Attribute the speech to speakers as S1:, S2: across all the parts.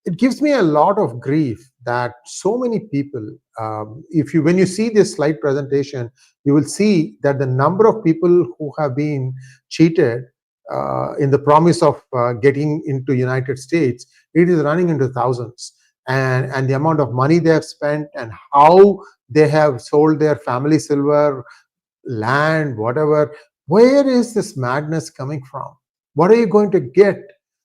S1: it gives me a lot of grief that so many people, when you see this slide presentation, you will see that the number of people who have been cheated in the promise of getting into United States, it is running into thousands. And the amount of money they have spent and how they have sold their family silver, land, whatever. Where is this madness coming from? What are you going to get?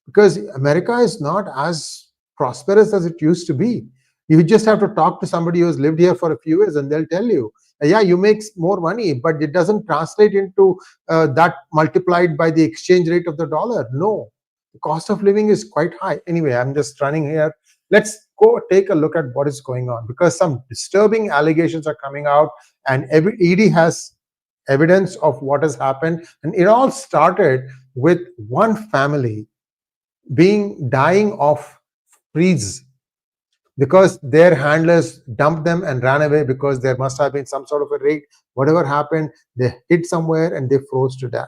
S1: Because America is not as prosperous as it used to be. You just have to talk to somebody who's lived here for a few years and they'll tell you, yeah, you make more money, but it doesn't translate into that multiplied by the exchange rate of the dollar. No, the cost of living is quite high. Anyway, I'm just running here. Let's go take a look at what is going on, because some disturbing allegations are coming out and every ED has evidence of what has happened. And it all started with one family dying of freeze because their handlers dumped them and ran away because there must have been some sort of a raid. Whatever happened, they hid somewhere and they froze to death.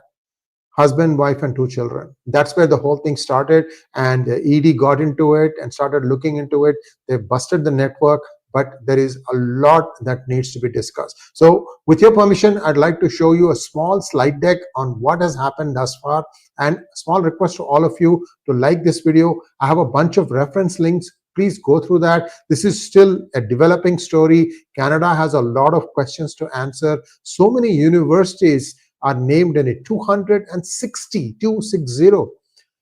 S1: Husband, wife, and 2 children. That's where the whole thing started, and ED got into it and started looking into it. They busted the network, but there is a lot that needs to be discussed. So with your permission, I'd like to show you a small slide deck on what has happened thus far, and a small request to all of you to like this video. I have a bunch of reference links. Please go through that. This is still a developing story. Canada has a lot of questions to answer. So many universities are named in it, 260. You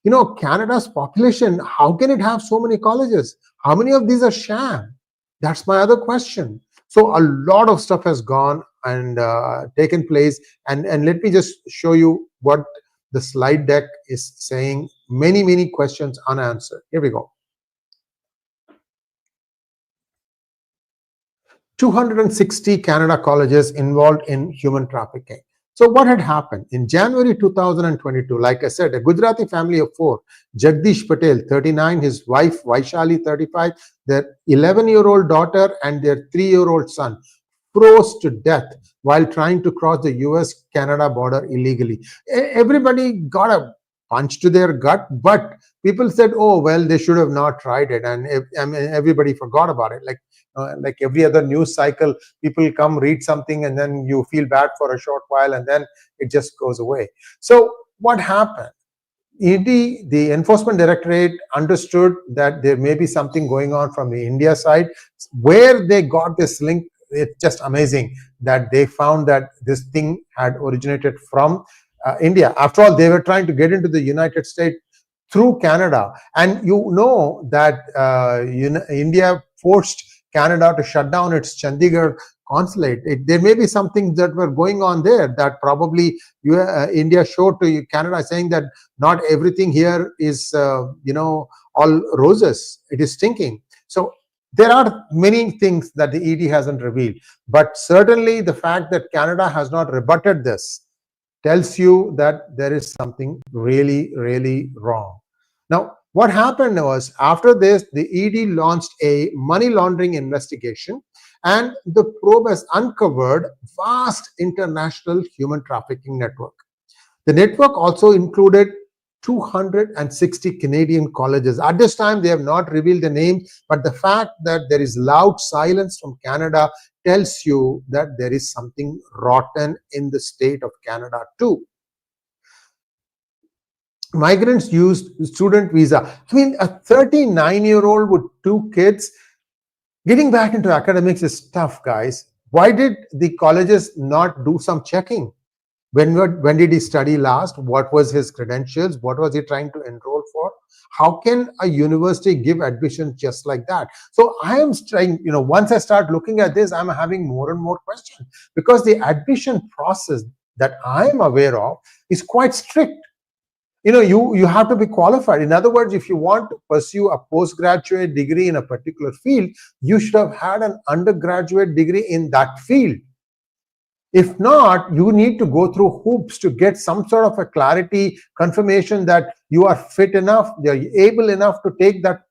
S1: know, Canada's population, how can it have so many colleges? How many of these are sham? That's my other question. So a lot of stuff has gone and taken place. And let me just show you what the slide deck is saying. Many questions unanswered. Here we go. 260 Canada colleges involved in human trafficking. So what had happened? In January 2022, like I said, a Gujarati family of 4, 𝗥𝗘𝗙𝗪𝗏, 39, his wife 𝗦𝗫𝗍𝗆, 35, their 11-year-old daughter and their 3-year-old son froze to death while trying to cross the US-Canada border illegally. Everybody got a punch to their gut, but people said, oh, well, they should have not tried it. And everybody forgot about it. Like every other news cycle, people come, read something, and then you feel bad for a short while, and then it just goes away. So what happened? ED, the Enforcement Directorate, understood that there may be something going on from the India side. Where they got this link, it's just amazing that they found that this thing had originated from India. After all, they were trying to get into the United States through Canada. And you know that India forced Canada to shut down its Chandigarh consulate. There may be some things that were going on there that probably India showed to Canada, saying that not everything here is, all roses. It is stinking. So there are many things that the ED hasn't revealed. But certainly the fact that Canada has not rebutted this tells you that there is something really wrong. Now, what happened was, after this, the ED launched a money laundering investigation, and the probe has uncovered vast international human trafficking network. The network also included 260 Canadian colleges. At this time, they have not revealed the name, but the fact that there is loud silence from Canada tells you that there is something rotten in the state of Canada too. Migrants used student visa. I mean, a 39-year-old with 2 kids, getting back into academics is tough, guys. Why did the colleges not do some checking? When did he study last? What was his credentials? What was he trying to enroll for? How can a university give admission just like that? So I am trying, once I start looking at this, I'm having more and more questions, because the admission process that I am aware of is quite strict. You have to be qualified. In other words, if you want to pursue a postgraduate degree in a particular field, you should have had an undergraduate degree in that field. If not, you need to go through hoops to get some sort of a clarity, confirmation that you are fit enough, you're able enough to take that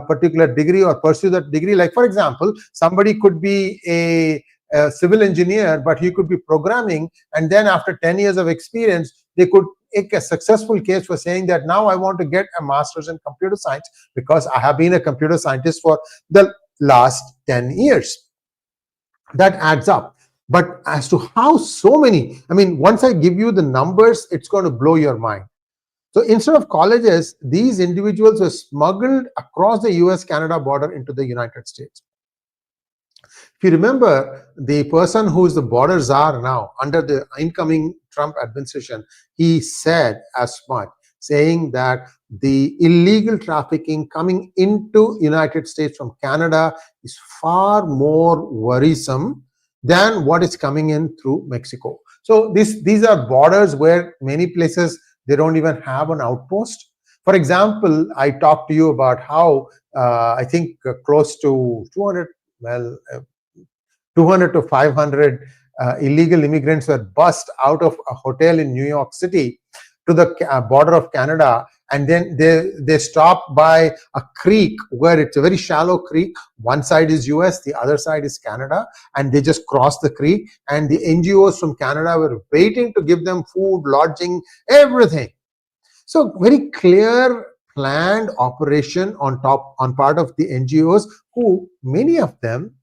S1: particular degree or pursue that degree. Like, for example, somebody could be a civil engineer, but he could be programming, and then after 10 years of experience, they could a successful case for saying that now I want to get a master's in computer science because I have been a computer scientist for the last 10 years. That adds up. But as to how so many, I mean, once I give you the numbers, it's going to blow your mind. So instead of colleges, these individuals were smuggled across the US-Canada border into the United States. If you remember, the person who is the border czar now under the incoming Trump administration, he said as much, saying that the illegal trafficking coming into United States from Canada is far more worrisome than what is coming in through Mexico. So these are borders where many places they don't even have an outpost. For example, I talked to you about how I think close to 200 to 500 illegal immigrants were bussed out of a hotel in New York City to the border of Canada, and then they stopped by a creek where it's a very shallow creek. One side is US, the other side is Canada, and they just crossed the creek, and the NGOs from Canada were waiting to give them food, lodging, everything. So very clear planned operation on part of the NGOs, who many of them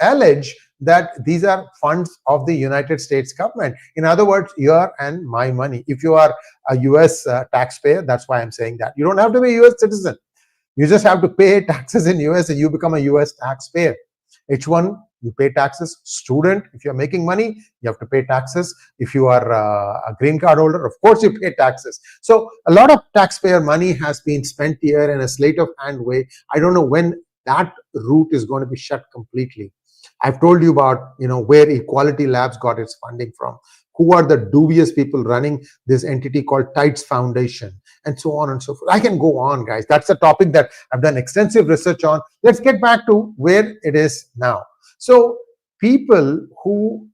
S1: allege that these are funds of the United States government. In other words, your and my money. If you are a US taxpayer, that's why I'm saying that. You don't have to be a US citizen. You just have to pay taxes in US and you become a US taxpayer. H1, you pay taxes. Student, if you're making money, you have to pay taxes. If you are a green card holder, of course you pay taxes. So a lot of taxpayer money has been spent here in a sleight of hand way. I don't know when that route is going to be shut completely. I've told you about, where Equality Labs got its funding from, who are the dubious people running this entity called 𝗫𝗏𝗏 Foundation, and so on and so forth. I can go on, guys. That's a topic that I've done extensive research on. Let's get back to where it is now. So people who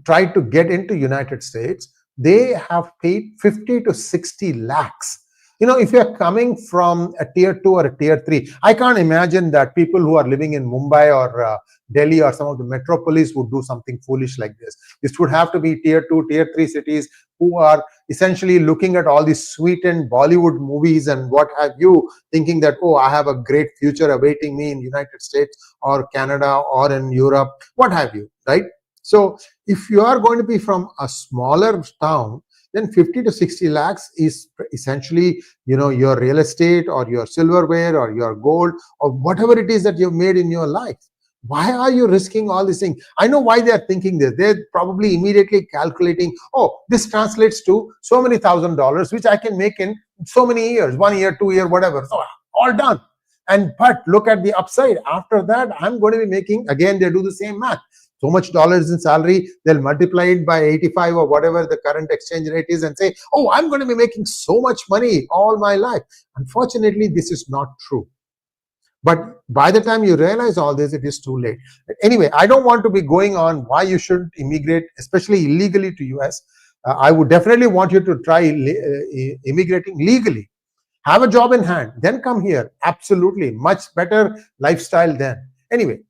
S1: try to get into United States, they have paid 50 to 60 lakhs. If you're coming from a tier 2 or a tier 3, I can't imagine that people who are living in Mumbai or Delhi or some of the metropolis would do something foolish like this. This would have to be tier 2, tier 3 cities who are essentially looking at all these sweetened Bollywood movies and what have you, thinking that, oh, I have a great future awaiting me in United States or Canada or in Europe, what have you, right? So if you are going to be from a smaller town, then 50 to 60 lakhs is essentially, your real estate or your silverware or your gold or whatever it is that you've made in your life. Why are you risking all these things? I know why they're thinking this. They're probably immediately calculating, oh, this translates to so many $1,000, which I can make in so many years, 1 year, 2 year, whatever. So all done. But look at the upside. After that, I'm going to be making, again, they do the same math. So much dollars in salary, they'll multiply it by 85 or whatever the current exchange rate is and say, oh, I'm going to be making so much money all my life. Unfortunately, this is not true. But by the time you realize all this, it is too late. Anyway, I don't want to be going on why you should immigrate, especially illegally to US. I would definitely want you to try immigrating legally. Have a job in hand, then come here. Absolutely, much better lifestyle then. Anyway,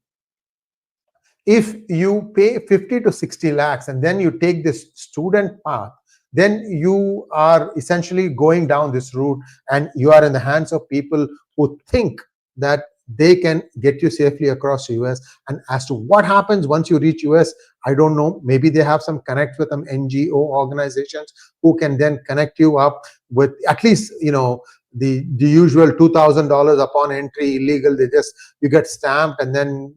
S1: if you pay 50 to 60 lakhs and then you take this student path, then you are essentially going down this route and you are in the hands of people who think that they can get you safely across the US. And as to what happens once you reach US, I don't know. Maybe they have some connect with some NGO organizations who can then connect you up with at least, the usual $2,000 upon entry illegal. You get stamped and then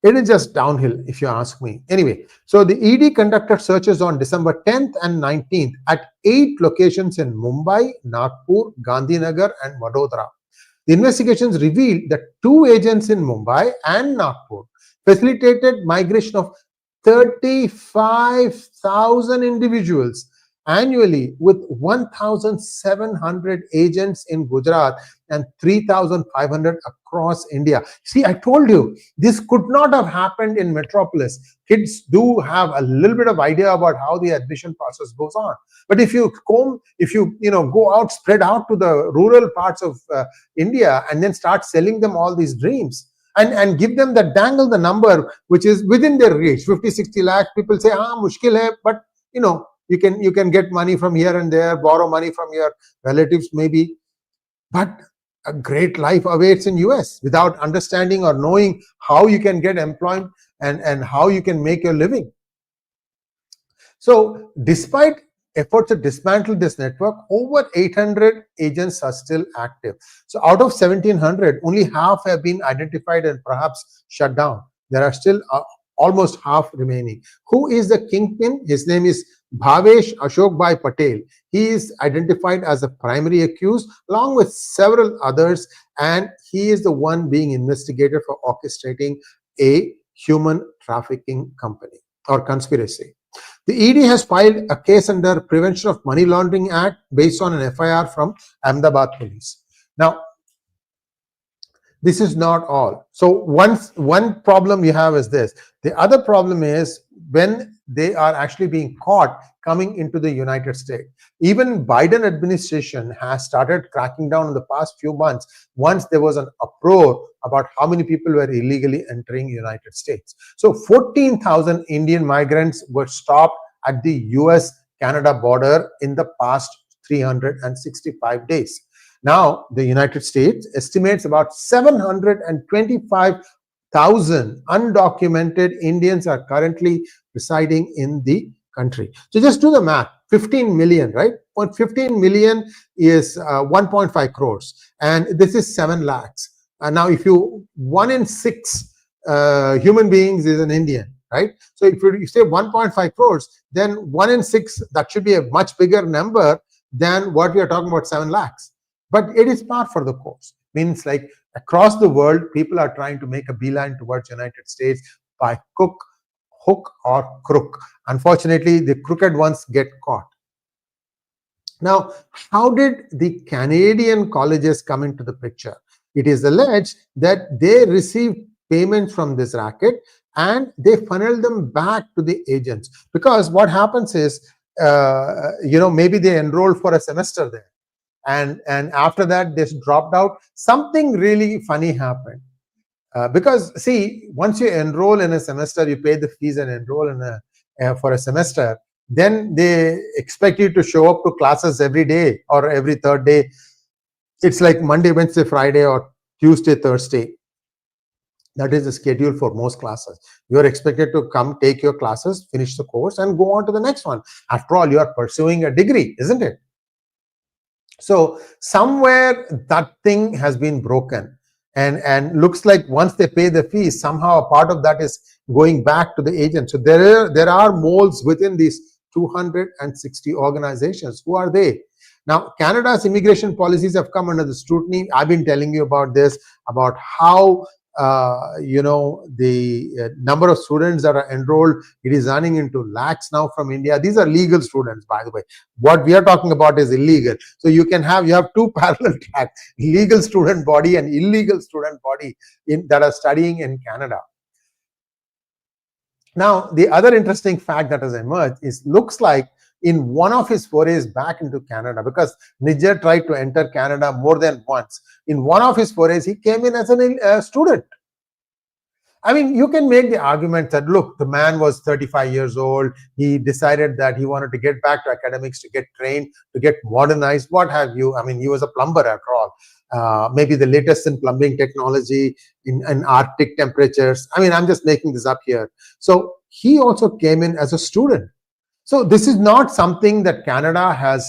S1: it is just downhill, if you ask me. Anyway, so the ED conducted searches on December 10th and 19th at 8 locations in Mumbai, Nagpur, Gandhinagar, and Vadodara. The investigations revealed that 2 agents in Mumbai and Nagpur facilitated migration of 35,000 individuals annually, with 1,700 agents in Gujarat and 3,500 across India. See, I told you, this could not have happened in metropolis. Kids do have a little bit of idea about how the admission process goes on. But if you go out, spread out to the rural parts of India and then start selling them all these dreams and give them dangle the number which is within their reach, 50, 60 lakhs, people say, mushkil hai, but You can get money from here and there, borrow money from your relatives maybe, but a great life awaits in US without understanding or knowing how you can get employment and how you can make your living. So despite efforts to dismantle this network, over 800 agents are still active. So out of 1,700, only half have been identified and perhaps shut down. There are still almost half remaining. Who is the kingpin? His name is 𝗣𝗽𝗍 �ashokbhai Patel. He is identified as the primary accused along with several others, and he is the one being investigated for orchestrating a human trafficking company or conspiracy. The ED has filed a case under Prevention of Money Laundering Act based on an FIR from Ahmedabad police. Now, this is not all. So one problem you have is this. The other problem is when they are actually being caught coming into the United States. Even Biden administration has started cracking down in the past few months once there was an uproar about how many people were illegally entering the United States. So 14,000 Indian migrants were stopped at the US-Canada border in the past 365 days. Now, the United States estimates about 725,000 undocumented Indians are currently residing in the country. So just do the math, 15 million, right? 15 million is 1.5 crores, and this is 7 lakhs. And now if you, 1 in 6 human beings is an Indian, right? So if you say 1.5 crores, then 1 in 6, that should be a much bigger number than what we are talking about, 7 lakhs. But it is par for the course. Means like across the world, people are trying to make a beeline towards United States by hook or crook. Unfortunately, the crooked ones get caught. Now, how did the Canadian colleges come into the picture? It is alleged that they received payments from this racket and they funneled them back to the agents. Because what happens is, maybe they enrolled for a semester there. And after that, they dropped out. Something really funny happened. Because see, once you enroll in a semester, you pay the fees and enroll in for a semester, then they expect you to show up to classes every day or every third day. It's like Monday, Wednesday, Friday, or Tuesday, Thursday. That is the schedule for most classes. You are expected to come, take your classes, finish the course, and go on to the next one. After all, you are pursuing a degree, isn't it? So somewhere that thing has been broken. And looks like once they pay the fees, somehow a part of that is going back to the agent. So there are moles within these 260 organizations. Who are they? Now, Canada's immigration policies have come under the scrutiny. I've been telling you about this, about how the number of students that are enrolled, it is running into lakhs now from India. These are legal students, by the way. What we are talking about is illegal. So you have two parallel tracks, legal student body and illegal student body that are studying in Canada. Now, the other interesting fact that has emerged is, looks like in one of his forays back into Canada, because Niger tried to enter Canada more than once. In one of his forays, he came in as a student. I mean, you can make the argument that, look, the man was 35 years old. He decided that he wanted to get back to academics, to get trained, to get modernized, what have you. I mean, he was a plumber after all. Maybe the latest in plumbing technology in Arctic temperatures. I mean, I'm just making this up here. So he also came in as a student. So this is not something that Canada has,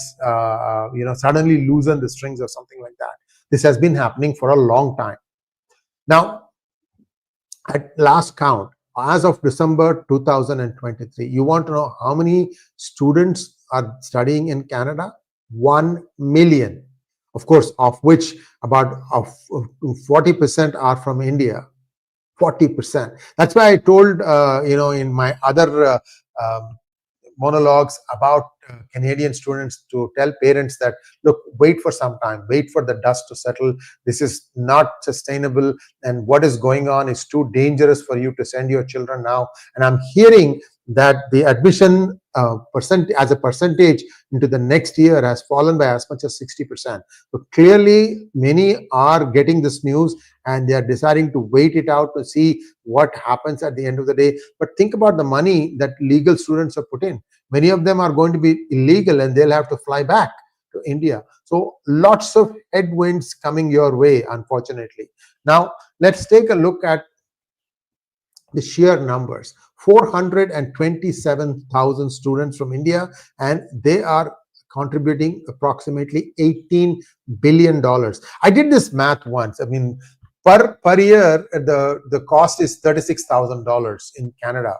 S1: suddenly loosened the strings or something like that. This has been happening for a long time. Now, at last count, as of December 2023, you want to know how many students are studying in Canada? 1 million. Of course, of which about 40% are from India. 40%. That's why I told, in my other monologues about Canadian students, to tell parents that, look, wait for some time, wait for the dust to settle. This is not sustainable, and what is going on is too dangerous for you to send your children now. And I'm hearing that the admission as a percentage into the next year has fallen by as much as 60%. So clearly, many are getting this news and they are deciding to wait it out to see what happens at the end of the day. But think about the money that legal students have put in. Many of them are going to be illegal and they'll have to fly back to India. So lots of headwinds coming your way, unfortunately. Now, let's take a look at the sheer numbers. 427,000 students from India, and they are contributing approximately $18 billion. I did this math once. I mean, per year, the cost is $36,000 in Canada.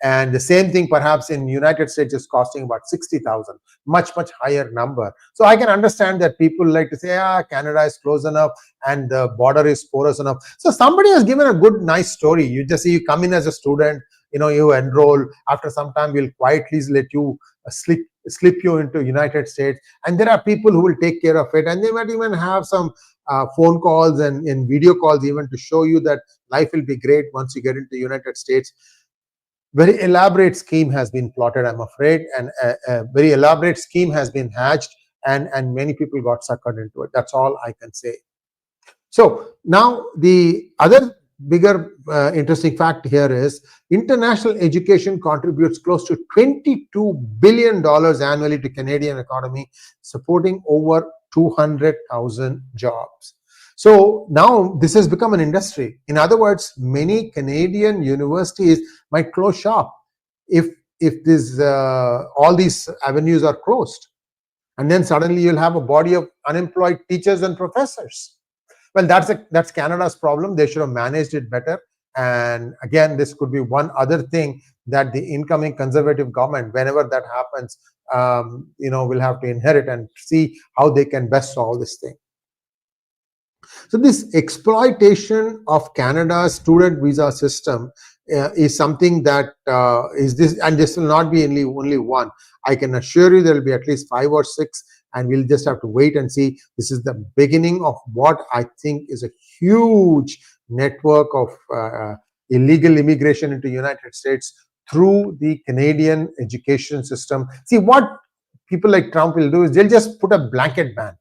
S1: And the same thing perhaps in United States is costing about 60,000, much higher number. So I can understand that people like to say, Canada is close enough and the border is porous enough. So somebody has given a good, nice story. You just see, you come in as a student, you enroll. After some time, we'll quietly let you slip you into United States. And there are people who will take care of it. And they might even have some phone calls and video calls even to show you that life will be great once you get into the United States. Very elaborate scheme has been plotted, I'm afraid, and a very elaborate scheme has been hatched, and many people got suckered into it. That's all I can say. So now the other bigger interesting fact here is international education contributes close to $22 billion annually to Canadian economy, supporting over 200,000 jobs. So now this has become an industry. In other words, many Canadian universities might close shop if all these avenues are closed. And then suddenly you'll have a body of unemployed teachers and professors. Well, that's Canada's problem. They should have managed it better. And again, this could be one other thing that the incoming Conservative government, whenever that happens, will have to inherit and see how they can best solve this thing. So this exploitation of Canada's student visa system is something that is this, and this will not be only one. I can assure you there will be at least 5 or 6, and we'll just have to wait and see. This is the beginning of what I think is a huge network of illegal immigration into the United States through the Canadian education system. See, what people like Trump will do is they'll just put a blanket ban.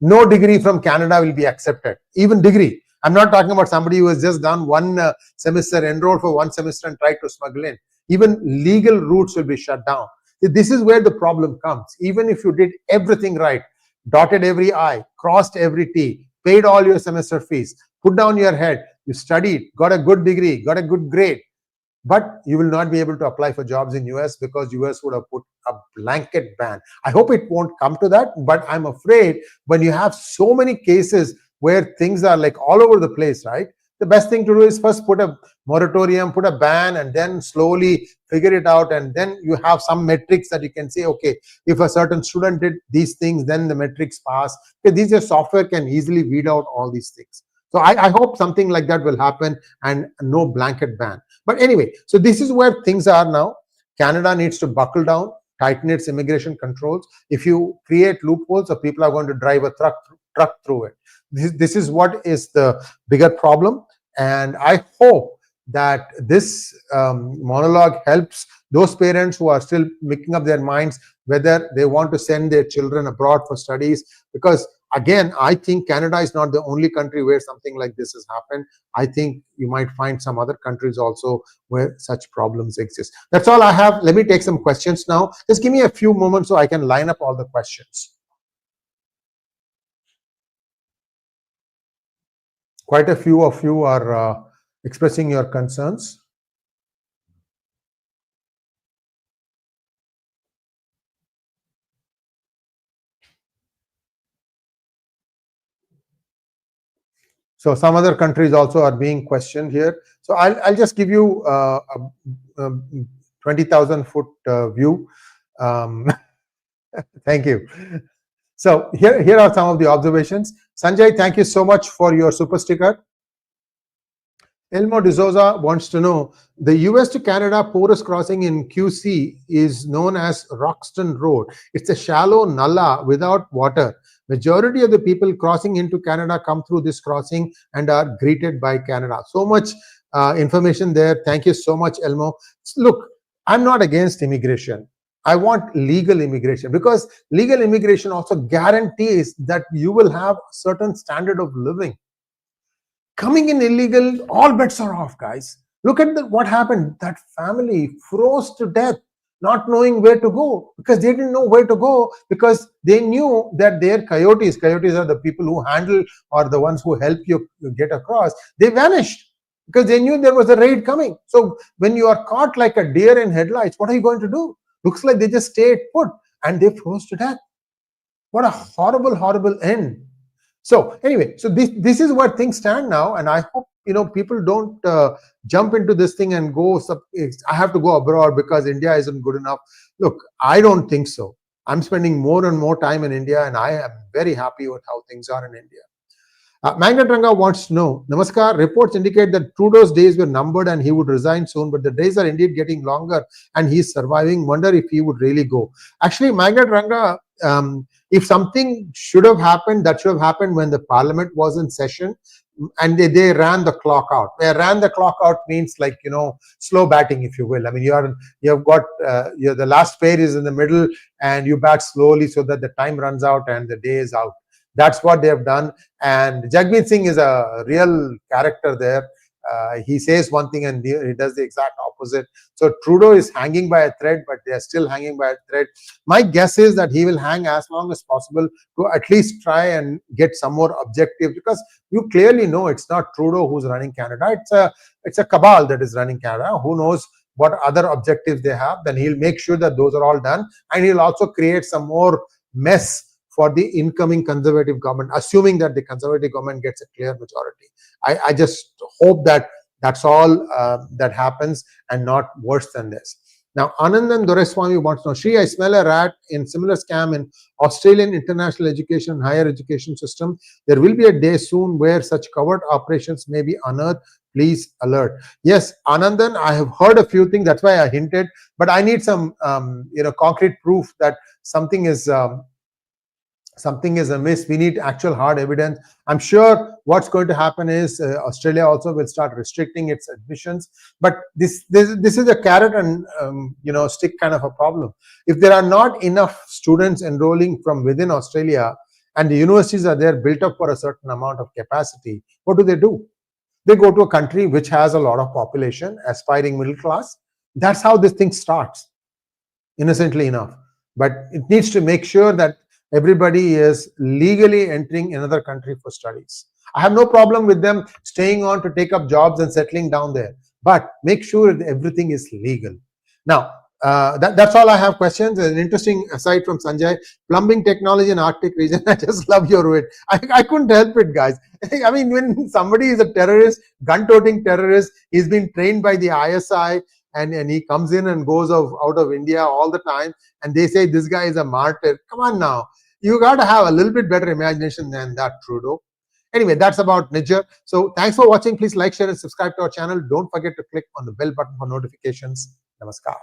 S1: No degree from Canada will be accepted, even degree. I'm not talking about somebody who has just done one semester, enrolled for one semester and tried to smuggle in. Even legal routes will be shut down. This is where the problem comes. Even if you did everything right, dotted every I, crossed every T, paid all your semester fees, put down your head, you studied, got a good degree, got a good grade, but you will not be able to apply for jobs in US because US would have put a blanket ban. I hope it won't come to that, but I'm afraid when you have so many cases where things are like all over the place, right? The best thing to do is first put a moratorium, put a ban, and then slowly figure it out. And then you have some metrics that you can say, okay, if a certain student did these things, then the metrics pass. Okay, these software can easily weed out all these things. So I hope something like that will happen and no blanket ban. But anyway, so this is where things are now. Canada needs to buckle down, tighten its immigration controls. If you create loopholes, so people are going to drive a truck through it. This is what is the bigger problem. And I hope that this monologue helps those parents who are still making up their minds whether they want to send their children abroad for studies. Because again, I think Canada is not the only country where something like this has happened. I think you might find some other countries also where such problems exist. That's all I have. Let me take some questions now. Just give me a few moments so I can line up all the questions. Quite a few of you are expressing your concerns. So some other countries also are being questioned here. So I'll just give you a 20,000-foot view. Thank you. So here are some of the observations. Sanjay, thank you so much for your super sticker. Elmo D'Souza wants to know, the US to Canada porous crossing in QC is known as Roxton Road. It's a shallow nulla without water. Majority of the people crossing into Canada come through this crossing and are greeted by Canada. So much information there. Thank you so much, Elmo. Look, I'm not against immigration. I want legal immigration, because legal immigration also guarantees that you will have a certain standard of living. Coming in illegal, all bets are off, guys. Look at what happened. That family froze to death, not knowing where to go, because they didn't know where to go, because they knew that their coyotes are the people who handle, or the ones who help you get across, they vanished because they knew there was a raid coming. So when you are caught like a deer in headlights, what are you going to do? Looks like they just stayed put and they froze to death. What a horrible, horrible end. So anyway, so this is where things stand now, and I hope people don't jump into this thing and go, I have to go abroad because India isn't good enough. Look, I don't think so. I'm spending more and more time in India, and I am very happy with how things are in India. Magnet Ranga wants to know, Namaskar, reports indicate that Trudeau's days were numbered and he would resign soon, but the days are indeed getting longer and he's surviving. Wonder if he would really go. Actually, Magnet Ranga, if something should have happened, that should have happened when the parliament was in session and they ran the clock out. They ran the clock out means like, slow batting, if you will. I mean, you've got the last pair is in the middle and you bat slowly so that the time runs out and the day is out. That's what they have done. And 𝗥𝗘𝗙 is a real character there. He says one thing and he does the exact opposite. So Trudeau is hanging by a thread, but they are still hanging by a thread. My guess is that he will hang as long as possible to at least try and get some more objectives, because you clearly know it's not Trudeau who's running Canada. It's a cabal that is running Canada. Who knows what other objectives they have? Then he'll make sure that those are all done, and he'll also create some more mess for the incoming Conservative government, assuming that the Conservative government gets a clear majority. I just hope that that's all that happens and not worse than this. Now, Anandan Doreswamy wants to know, Sree, I smell a rat in similar scam in Australian international education and higher education system. There will be a day soon where such covert operations may be unearthed. Please alert. Yes, Anandan, I have heard a few things. That's why I hinted. But I need some, concrete proof that something is amiss. We need actual hard evidence. I'm sure what's going to happen is Australia also will start restricting its admissions. But this is a carrot and stick kind of a problem. If there are not enough students enrolling from within Australia and the universities are there built up for a certain amount of capacity, what do? They go to a country which has a lot of population, aspiring middle class. That's how this thing starts, innocently enough. But it needs to make sure that everybody is legally entering another country for studies. I have no problem with them staying on to take up jobs and settling down there, but make sure that everything is legal. Now, that's all I have questions. An interesting aside from Sanjay, plumbing technology in Arctic region. I just love your wit. I couldn't help it, guys. I mean, when somebody is a terrorist, gun-toting terrorist, he's been trained by the ISI, and he comes in and goes out of India all the time, and they say this guy is a martyr. Come on now. You got to have a little bit better imagination than that, Trudeau. Anyway, that's about Niger. So thanks for watching. Please like, share, and subscribe to our channel. Don't forget to click on the bell button for notifications. Namaskar.